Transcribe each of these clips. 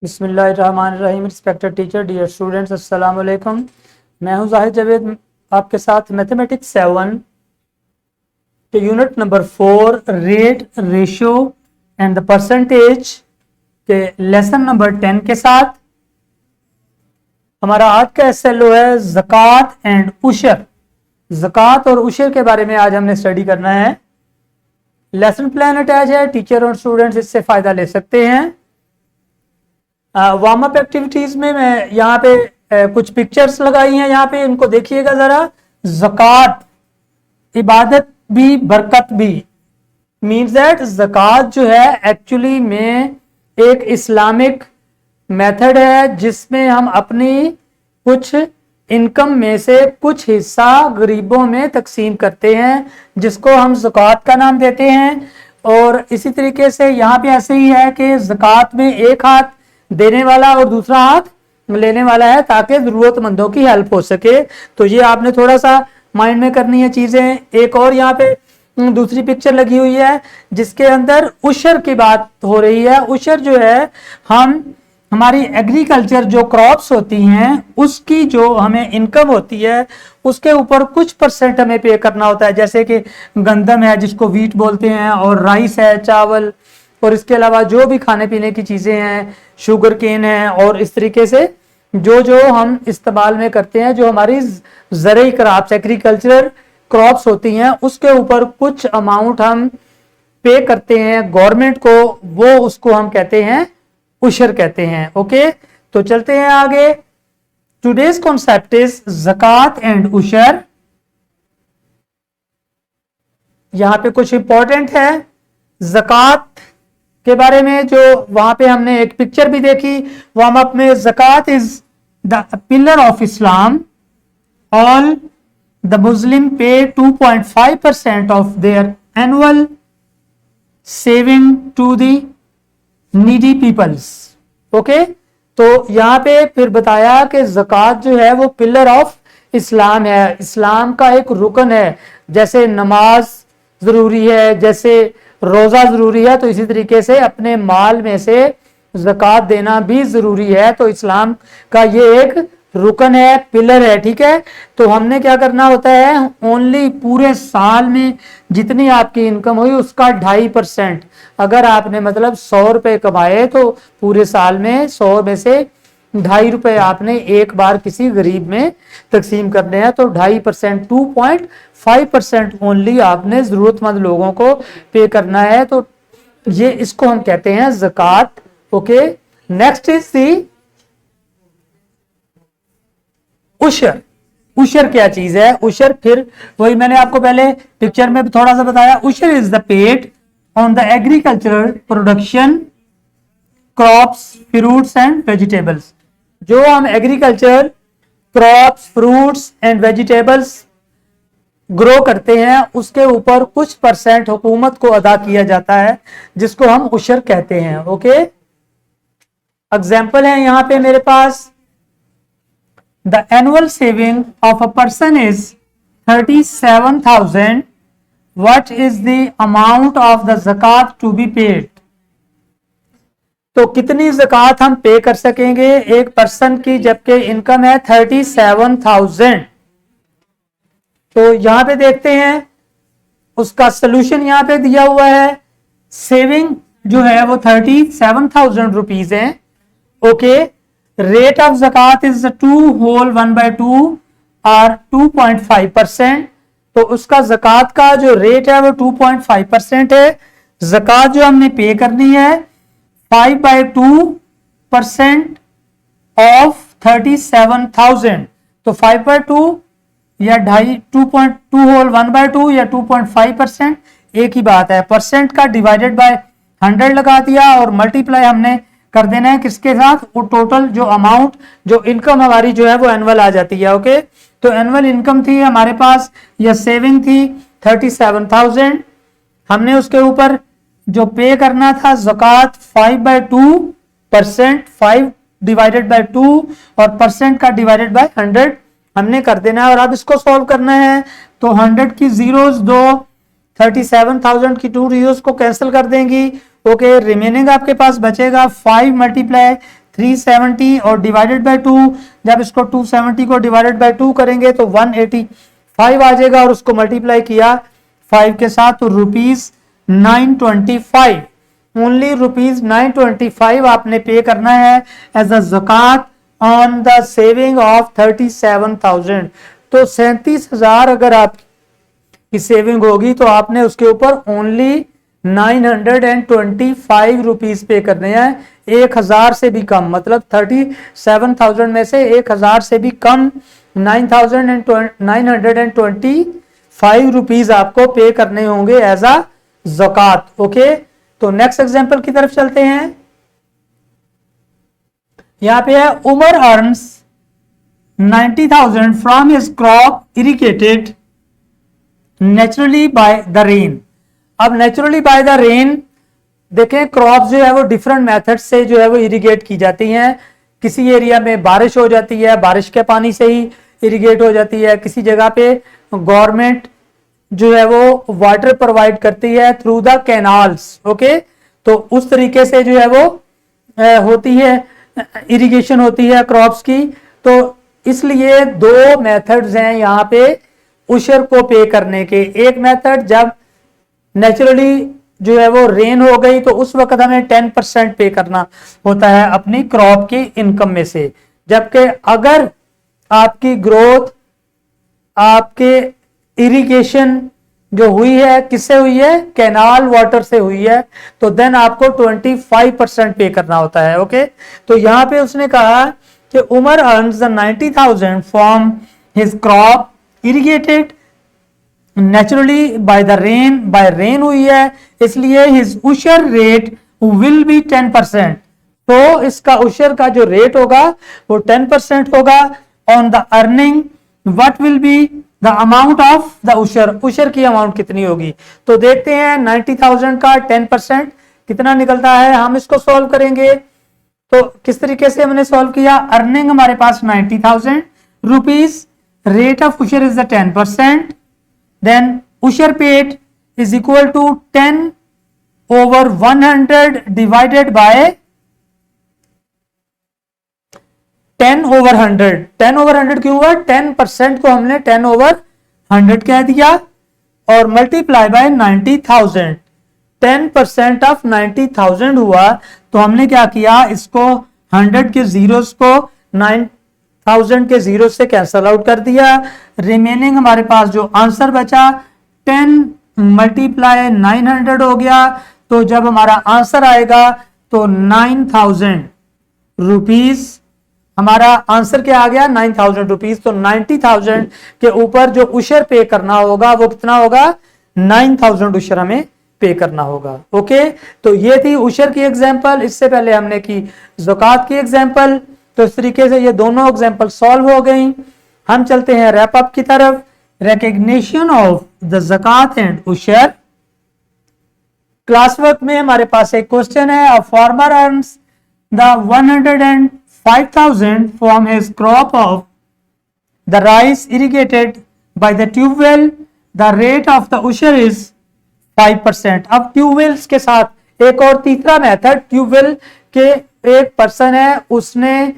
बिस्मिल्लाहिर्रहमानिर्रहीम। Respected teacher, dear students, अस्सलाम वालेकुम। मैं हूं जाहिद जावेद आपके साथ मैथमेटिक्स 7 के unit number 4 rate ratio and the percentage के लेसन नंबर 10 के साथ। हमारा आज का एसएलओ है ज़कात एंड उशर। ज़कात और उशर के बारे में आज हमने स्टडी करना है। लेसन प्लान अटैच है, टीचर और स्टूडेंट्स इससे फायदा ले सकते हैं। वार्म अप एक्टिविटीज में मैं यहाँ पे कुछ पिक्चर्स लगाई हैं, यहाँ पे इनको देखिएगा जरा। ज़कात इबादत भी बरकत भी मीन्स दैट ज़कात जो है एक्चुअली में एक इस्लामिक मेथड है जिसमें हम अपनी कुछ इनकम में से कुछ हिस्सा गरीबों में तकसीम करते हैं, जिसको हम ज़कात का नाम देते हैं। और इसी तरीके से यहाँ पे ऐसे ही है कि ज़कात में एक हाथ देने वाला और दूसरा हाथ लेने वाला है, ताकि जरूरतमंदों की हेल्प हो सके। तो ये आपने थोड़ा सा माइंड में करनी है चीजें। एक और यहाँ पे दूसरी पिक्चर लगी हुई है जिसके अंदर उशर की बात हो रही है। उशर जो है हमारी एग्रीकल्चर जो क्रॉप्स होती हैं उसकी जो हमें इनकम होती है उसके ऊपर कुछ परसेंट हमें पे करना होता है। जैसे कि गंदम है जिसको वीट बोलते हैं, और राइस है, चावल, और इसके अलावा जो भी खाने पीने की चीजें हैं, शुगर केन है, और इस तरीके से जो जो हम इस्तेमाल में करते हैं, जो हमारी ज़रूरी क्रॉप्स एग्रीकल्चर क्रॉप्स होती हैं, उसके ऊपर कुछ अमाउंट हम पे करते हैं गवर्नमेंट को, वो उसको हम कहते हैं उशर कहते हैं। ओके, तो चलते हैं आगे। टुडेज कॉन्सेप्ट इज ज़कात एंड उशर। यहां पे कुछ इंपॉर्टेंट है ज़कात के बारे में, जो वहां पे हमने एक पिक्चर भी देखी वार्म अप में। ज़कात is the pillar of Islam. All the Muslim pay 2.5% of their annual saving to the needy peoples. Okay, तो यहां पे फिर बताया कि ज़कात जो है वो पिलर ऑफ इस्लाम है, इस्लाम का एक रुकन है। जैसे नमाज जरूरी है, जैसे रोजा जरूरी है, तो इसी तरीके से अपने माल में से ज़कात देना भी जरूरी है। तो इस्लाम का ये एक रुकन है, पिलर है। ठीक है, तो हमने क्या करना होता है, ओनली पूरे साल में जितनी आपकी इनकम हुई उसका 2.5%। अगर आपने मतलब 100 रुपए कमाए तो पूरे साल में 100 में से 2.5 रुपए आपने एक बार किसी गरीब में तकसीम करने हैं। तो 2.5%, 2.5% ओनली आपने जरूरतमंद लोगों को पे करना है। तो ये इसको हम कहते हैं ज़कात। ओके, नेक्स्ट इज दी उशर। उशर क्या चीज है? उशर फिर वही मैंने आपको पहले पिक्चर में थोड़ा सा बताया। उशर is the paid on the agricultural production crops, fruits and vegetables. जो हम agriculture crops, fruits and vegetables grow करते हैं उसके ऊपर कुछ परसेंट हुकूमत को अदा किया जाता है, जिसको हम उशर कहते हैं। ओके, एग्जाम्पल है यहाँ पे मेरे पास। The annual saving of a person is 37,000। What is the amount of the ज़कात टू बी पेड? तो कितनी ज़कात हम पे कर सकेंगे एक पर्सन की जबकि इनकम है 37,000? तो यहां पे देखते हैं उसका सोल्यूशन यहाँ पे दिया हुआ है। सेविंग जो है वो 37,000 रुपीज है। ओके, रेट ऑफ ज़कात इज 2 होल 1/2 और 2.5%। तो उसका ज़कात का जो रेट है वो 2.5% है। ज़कात जो हमने पे करनी है 5/2% ऑफ 37,000। तो 5/2 या 2.2 होल 1/2 या 2.5%, एक ही बात है। परसेंट का डिवाइडेड बाय 100 लगा दिया और मल्टीप्लाई हमने कर देना है किसके साथ? वो टोटल जो अमाउंट, जो इनकम हमारी जो है वो एनुअल आ जाती है। ओके, तो एनुअल इनकम थी हमारे पास या सेविंग थी 37,000। हमने उसके ऊपर जो पे करना था ज़कात 5/2%, 5 डिवाइडेड बाय 2 और परसेंट का डिवाइडेड बाय 100 हमने कर देना है। और अब इसको सॉल्व करना है तो 100 की जीरोस दो, 37,000 की 2 जीरोस को कैंसिल कर देंगी। ओके, रिमेनिंग आपके पास बचेगा 5 मल्टीप्लाई 370 और डिवाइडेड बाय 2, जब इसको 270 को डिवाइडेड बाय 2 करेंगे तो 185 आ जाएगा और उसको मल्टीप्लाई किया 5 के साथ तो ₹925, ओनली ₹925 आपने पे करना है एज अ ज़कात ऑन द सेविंग ऑफ 37,000। तो 37,000 अगर आपकी सेविंग होगी तो आपने उसके ऊपर ओनली 925 रुपीज पे करने हैं, 1,000 से भी कम, मतलब 37,000 में से 1,000 से भी कम 9,925 रुपीज आपको पे करने होंगे एज अ ज़कात। ओके, तो नेक्स्ट एग्जांपल की तरफ चलते हैं। यहां पे है Umar earns 90,000 from his crop irrigated naturally by the rain. अब नेचुरली बाय द रेन देखें, क्रॉप जो है वो डिफरेंट मेथड से जो है वो इरिगेट की जाती हैं। किसी एरिया में बारिश हो जाती है, बारिश के पानी से ही इरिगेट हो जाती है, किसी जगह पे गवर्नमेंट जो है वो वाटर प्रोवाइड करती है थ्रू द कैनाल्स। ओके, तो उस तरीके से जो है वो होती है, इरिगेशन होती है क्रॉप्स की। तो इसलिए दो मेथड्स हैं यहाँ पे उशर को पे करने के। एक मेथड जब नेचुरली जो है वो रेन हो गई तो उस वक्त हमें 10% पे करना होता है अपनी क्रॉप की इनकम में से, जबकि अगर आपकी ग्रोथ आपके इरिगेशन जो हुई है किससे हुई है, कैनाल वाटर से हुई है, तो देन आपको 25% पे करना होता है। ओके, तो यहां पे उसने कहा कि Umar earns the 90,000 from his crop irrigated naturally by the rain, by rain हुई है, इसलिए हिज उशर रेट विल बी 10%। तो इसका उशर का जो रेट होगा वो 10% होगा on the earning. What will be the amount of the उशर, उशर की अमाउंट कितनी होगी। तो देखते हैं 90,000 का 10% कितना निकलता है। हम इसको सॉल्व करेंगे तो किस तरीके से हमने सॉल्व किया। अर्निंग हमारे पास 90,000 रुपीज, रेट ऑफ उशर is the 10%, then usher paid is equal to 10/100 divided by 10/100। 10/100 क्यों हुआ, 10% को हमने 10/100 कह दिया और मल्टीप्लाई बाय 90,000। 10% ऑफ 90,000 हुआ तो हमने क्या किया, इसको 100 के जीरोस को 9,000 के जीरो से कैंसल आउट कर दिया। रिमेनिंग हमारे पास जो आंसर बचा 10 मल्टीप्लाई 900 हो गया। तो जब हमारा आंसर आएगा तो 9,000 रुपीज, हमारा आंसर क्या आ गया 9,000 रुपीज। तो 90,000 के ऊपर जो उशर पे करना होगा वो कितना होगा, 9,000 उशर हमें पे करना होगा। ओके, तो ये थी उशर की एग्जांपल। इससे पहले हमने की ज़कात की एग्जांपल। तो इस तरीके से ये दोनों एग्जांपल सॉल्व हो गई। हम चलते हैं रैप अप की तरफ। रिकग्निशन ऑफ द ज़कात एंड उशर। क्लास वर्क में हमारे पास एक क्वेश्चन है, a farmer earns the 105,000 from his crop of the rice irrigated by the tubewell, the rate of the उशर इज 5%। अब ट्यूबवेल्स के साथ एक और तीसरा मेथड, ट्यूबवेल के एक पर्सन है, उसने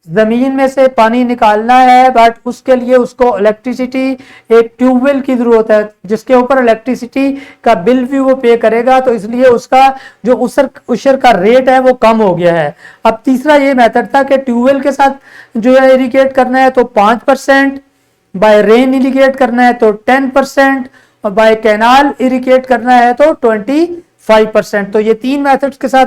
जमीन में से पानी निकालना है, बट उसके लिए उसको इलेक्ट्रिसिटी, एक ट्यूबवेल की जरूरत है जिसके ऊपर इलेक्ट्रिसिटी का बिल भी वो पे करेगा, तो इसलिए उसका जो उशर का रेट है वो कम हो गया है। अब तीसरा ये मेथड था कि ट्यूबवेल के साथ जो है इरिगेट करना है तो 5%, बाय रेन इरिगेट करना है तो 10%, और बाय कैनाल इरिगेट करना है तो 25%। तो ये तीन मेथड्स के साथ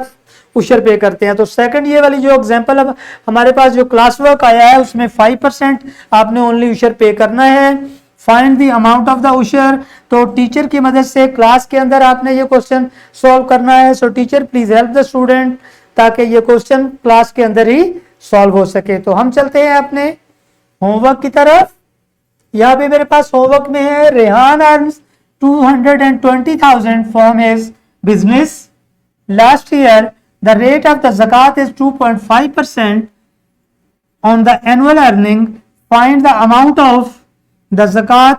उशर पे करते हैं। तो सेकंड ये वाली जो एग्जांपल अब हमारे पास जो क्लास वर्क आया है उसमें 5% आपने ओनली उशर पे करना है। Find the amount of the उशर, तो टीचर की मदद से क्लास के अंदर आपने ये क्वेश्चन सॉल्व करना है। सो teacher please help the student ताकि ये क्वेश्चन क्लास के अंदर ही सॉल्व हो सके। तो हम चलते हैं अपने होमवर्क की तरफ। यहाँ पे मेरे पास होमवर्क में है, Rehan earns 220,000 from his business last year, the rate of the zakat is 2.5% on the annual earning. Find the amount of the zakat,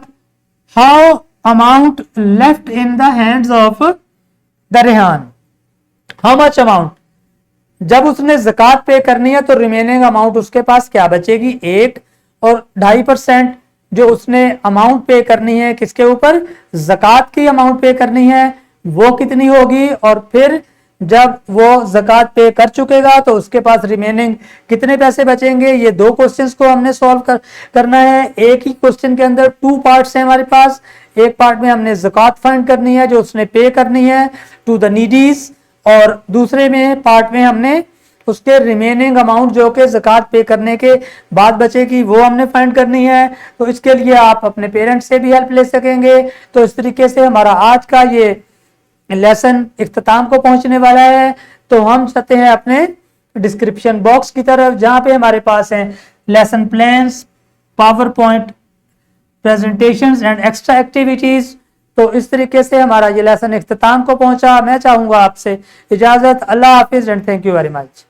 how amount left in the hands of the Rehan, how much amount जब उसने ज़कात पे करनी है तो remaining amount उसके पास क्या बचेगी, 1 और 2.5% जो उसने अमाउंट पे करनी है किसके ऊपर, ज़कात की अमाउंट पे करनी है, वो कितनी होगी। और फिर जब वो ज़कात पे कर चुकेगा तो उसके पास रिमेनिंग कितने पैसे बचेंगे। ये दो क्वेश्चंस को हमने सॉल्व करना है। एक ही क्वेश्चन के अंदर 2 पार्ट्स हैं हमारे पास। एक पार्ट में हमने ज़कात फाइंड करनी है जो उसने पे करनी है टू द नीडीज, और दूसरे में पार्ट में हमने उसके रिमेनिंग अमाउंट जो कि ज़कात पे करने के बाद बचेगी वो हमने फाइंड करनी है। तो इसके लिए आप अपने पेरेंट्स से भी हेल्प ले सकेंगे। तो इस तरीके से हमारा आज का ये लेसन इख्तिताम को पहुंचने वाला है। तो हम चलते हैं अपने डिस्क्रिप्शन बॉक्स की तरफ, जहां पे हमारे पास है lesson plans, power point presentations and extra activities. तो इस तरीके से हमारा ये लेसन इख्तिताम को पहुंचा। मैं चाहूंगा आपसे इजाजत। अल्लाह हाफिज and thank you very much.